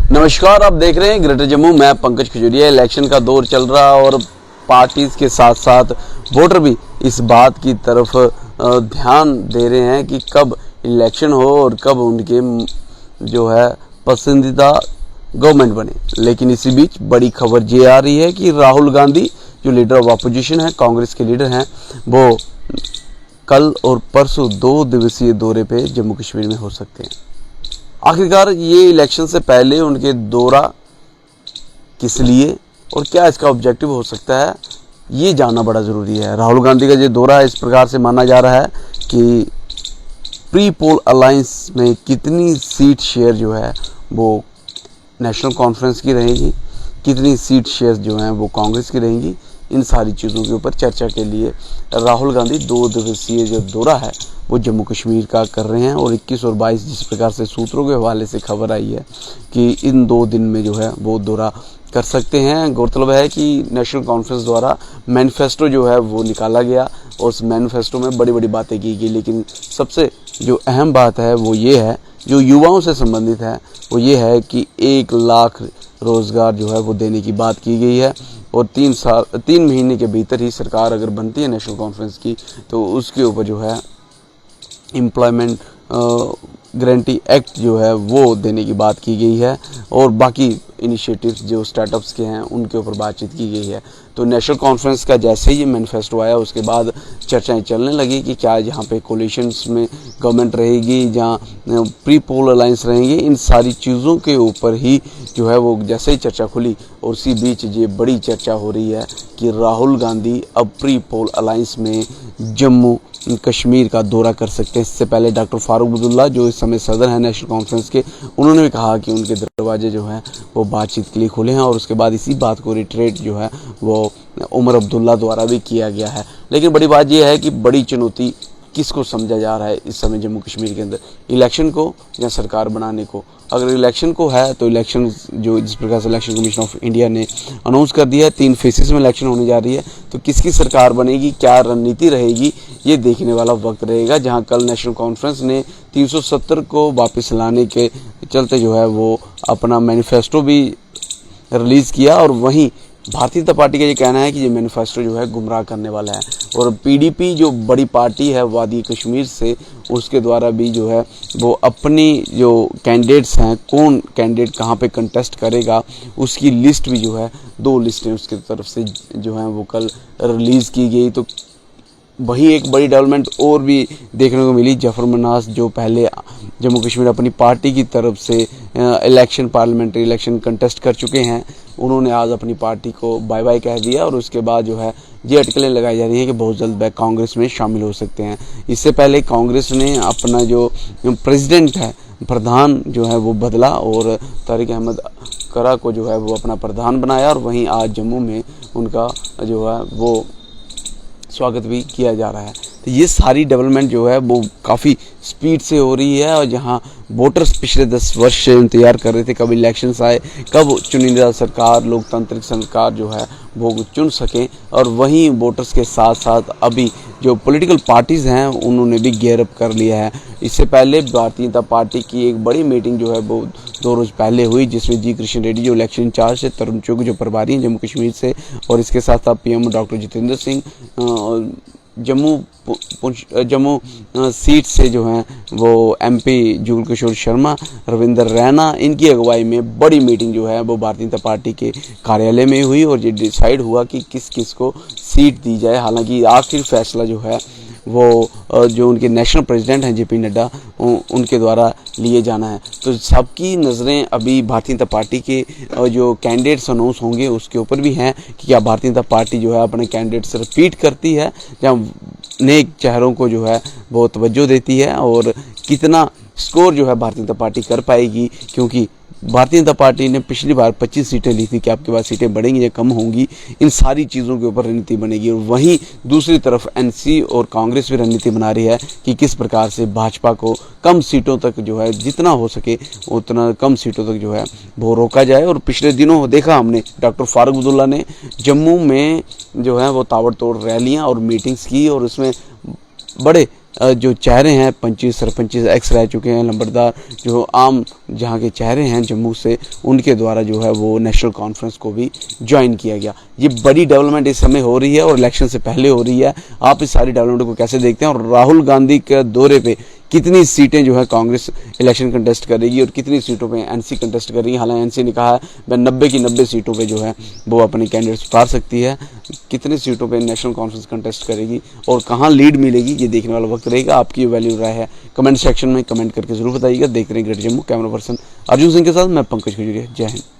नमस्कार, आप देख रहे हैं ग्रेटर जम्मू। मैं पंकज खजूरिया। इलेक्शन का दौर चल रहा है और पार्टीज के साथ साथ वोटर भी इस बात की तरफ ध्यान दे रहे हैं कि कब इलेक्शन हो और कब उनके जो है पसंदीदा गवर्नमेंट बने। लेकिन इसी बीच बड़ी खबर ये आ रही है कि राहुल गांधी जो लीडर ऑफ अपोजिशन है, कांग्रेस के लीडर हैं, वो कल और परसों 2 दिवसीय दौरे पे जम्मू कश्मीर में हो सकते हैं। आखिरकार ये इलेक्शन से पहले उनके दौरा किस लिए और क्या इसका ऑब्जेक्टिव हो सकता है, ये जानना बड़ा ज़रूरी है। राहुल गांधी का ये दौरा इस प्रकार से माना जा रहा है कि प्री पोल अलायंस में कितनी सीट शेयर जो है वो नेशनल कॉन्फ्रेंस की रहेगी, कितनी सीट शेयर जो हैं वो कांग्रेस की रहेंगी, इन सारी चीज़ों के ऊपर चर्चा के लिए राहुल गांधी 2 दिवसीय जो दौरा है वो जम्मू कश्मीर का कर रहे हैं। और 21 और 22 जिस प्रकार से सूत्रों के हवाले से खबर आई है कि इन 2 दिन में जो है वो दौरा कर सकते हैं। गौरतलब है कि नेशनल कॉन्फ्रेंस द्वारा मैनिफेस्टो जो है वो निकाला गया और उस मैनिफेस्टो में बड़ी बड़ी बातें की गई, लेकिन सबसे जो अहम बात है वो ये है, जो युवाओं से संबंधित है, वो ये है कि 1 लाख रोज़गार जो है वो देने की बात की गई है। और 3 महीने के भीतर ही सरकार अगर बनती है नेशनल कॉन्फ्रेंस की तो उसके ऊपर जो है एम्प्लॉयमेंट गारंटी एक्ट जो है वो देने की बात की गई है और बाकी इनिशिएटिव्स जो स्टार्टअप्स के हैं उनके ऊपर बातचीत की गई है। तो नेशनल कॉन्फ्रेंस का जैसे ही ये मैनिफेस्टो आया उसके बाद चर्चाएं चलने लगी कि क्या यहाँ पे कोलिशंस में गवर्नमेंट रहेगी, जहाँ प्री पोल अलायंस रहेंगे, इन सारी चीज़ों के ऊपर ही जो है वो जैसे ही चर्चा खुली। और उसी बीच ये बड़ी चर्चा हो रही है कि राहुल गांधी अब प्री पोल अलायंस में जम्मू कश्मीर का दौरा कर सकते हैं। इससे पहले डॉक्टर फारूक अब्दुल्ला जो इस समय सदर हैं नेशनल कॉन्फ्रेंस के, उन्होंने भी कहा कि उनके दरवाजे जो हैं वो बातचीत के लिए खुले हैं। और उसके बाद इसी बात को रिट्रेट जो है वो उमर अब्दुल्ला द्वारा भी किया गया है। लेकिन बड़ी बात यह है कि बड़ी चुनौती किसको समझा जा रहा है इस समय जम्मू कश्मीर के अंदर, इलेक्शन को या सरकार बनाने को। अगर इलेक्शन को है तो इलेक्शन जो जिस प्रकार से इलेक्शन कमीशन ऑफ इंडिया ने अनाउंस कर दिया है 3 फेसेस में इलेक्शन होने जा रही है, तो किसकी सरकार बनेगी, क्या रणनीति रहेगी, ये देखने वाला वक्त रहेगा। जहां कल नेशनल कॉन्फ्रेंस ने 370 को वापस लाने के चलते जो है वो अपना मैनिफेस्टो भी रिलीज़ किया और वहीं भारतीय जनता पार्टी का ये कहना है कि ये मैनिफेस्टो जो है गुमराह करने वाला है। और पीडीपी जो बड़ी पार्टी है वादी कश्मीर से, उसके द्वारा भी जो है वो अपनी जो कैंडिडेट्स हैं, कौन कैंडिडेट कहाँ पे कंटेस्ट करेगा, उसकी लिस्ट भी जो है 2 लिस्टें उसकी तरफ से जो हैं वो कल रिलीज़ की गई। तो वही एक बड़ी डेवलपमेंट और भी देखने को मिली। जफर मनास जो पहले जम्मू कश्मीर अपनी पार्टी की तरफ से इलेक्शन पार्लियामेंट्री इलेक्शन कंटेस्ट कर चुके हैं, उन्होंने आज अपनी पार्टी को बाय बाय कह दिया। और उसके बाद जो है ये अटकलें लगाई जा रही हैं कि बहुत जल्द वह कांग्रेस में शामिल हो सकते हैं। इससे पहले कांग्रेस ने अपना जो प्रेसिडेंट है, प्रधान जो है वो बदला और तारिक अहमद करा को जो है वो अपना प्रधान बनाया। और वहीं आज जम्मू में उनका जो है वो स्वागत भी किया जा रहा है। तो ये सारी डेवलपमेंट जो है वो काफ़ी स्पीड से हो रही है। और जहाँ वोटर्स पिछले 10 वर्ष से इंतजार कर रहे थे कब इलेक्शंस आए, कब चुनिंदा सरकार, लोकतांत्रिक सरकार जो है वो चुन सकें, और वहीं वोटर्स के साथ साथ अभी जो पॉलिटिकल पार्टीज़ हैं उन्होंने भी गेयर अप कर लिया है। इससे पहले भारतीय जनता पार्टी की एक बड़ी मीटिंग जो है वो 2 रोज़ पहले हुई, जिसमें जी कृष्ण रेड्डी जो इलेक्शन इंचार्ज है, तरुण चुग जो प्रभारी हैं जम्मू कश्मीर से, और इसके साथ साथ PM doctor Jitendra Singh Jammu seat से जो हैं वो एमपी जुगल किशोर शर्मा, रविंदर रैना, इनकी अगुवाई में बड़ी मीटिंग जो है वो भारतीय जनता पार्टी के कार्यालय में हुई और ये डिसाइड हुआ कि किस किस को सीट दी जाए। हालांकि आखिर फैसला जो है वो जो उनके नेशनल प्रेसिडेंट हैं जेपी नड्डा, उनके द्वारा लिए जाना है। तो सबकी नज़रें अभी भारतीय जनता पार्टी के जो कैंडिडेट्स अनाउंस होंगे उसके ऊपर भी हैं कि क्या भारतीय जनता पार्टी जो है अपने कैंडिडेट्स रिपीट करती है या नए चेहरों को जो है वो तवज्जो देती है, और कितना स्कोर जो है भारतीय जनता पार्टी कर पाएगी। क्योंकि भारतीय जनता पार्टी ने पिछली बार 25 सीटें ली थी कि आपके पास सीटें बढ़ेंगी या कम होंगी, इन सारी चीज़ों के ऊपर रणनीति बनेगी। और वहीं दूसरी तरफ एनसी और कांग्रेस भी रणनीति बना रही है कि किस प्रकार से भाजपा को कम सीटों तक जो है जितना हो सके उतना कम सीटों तक जो है वो रोका जाए। और पिछले दिनों देखा हमने डॉक्टर फारूक अब्दुल्ला ने जम्मू में जो है वो ताबड़तोड़ रैलियाँ और मीटिंग्स की और उसमें बड़े जो चेहरे हैं, पंची सरपंची एक्स रह चुके हैं, लंबरदार जो आम जहाँ के चेहरे हैं जम्मू से, उनके द्वारा जो है वो नेशनल कॉन्फ्रेंस को भी ज्वाइन किया गया। ये बड़ी डेवलपमेंट इस समय हो रही है और इलेक्शन से पहले हो रही है। आप इस सारी डेवलपमेंट को कैसे देखते हैं और राहुल गांधी के दौरे पे कितनी सीटें जो है कांग्रेस इलेक्शन कंटेस्ट करेगी और कितनी सीटों पे एनसी कंटेस्ट करेगी? हालांकि एनसी ने कहा है वह 90 की 90 सीटों पे जो है वो अपने कैंडिडेट्स उतार सकती है। कितनी सीटों पे नेशनल कॉन्फ्रेंस कंटेस्ट करेगी और कहां लीड मिलेगी, ये देखने वाला वक्त रहेगा। आपकी वैल्यू राय है कमेंट सेक्शन में कमेंट करके जरूर बताइएगा। देख रहे हैं greater Jammu. Camera person Arjun Singh के साथ मैं पंकज खजूरिया। जय हिंद।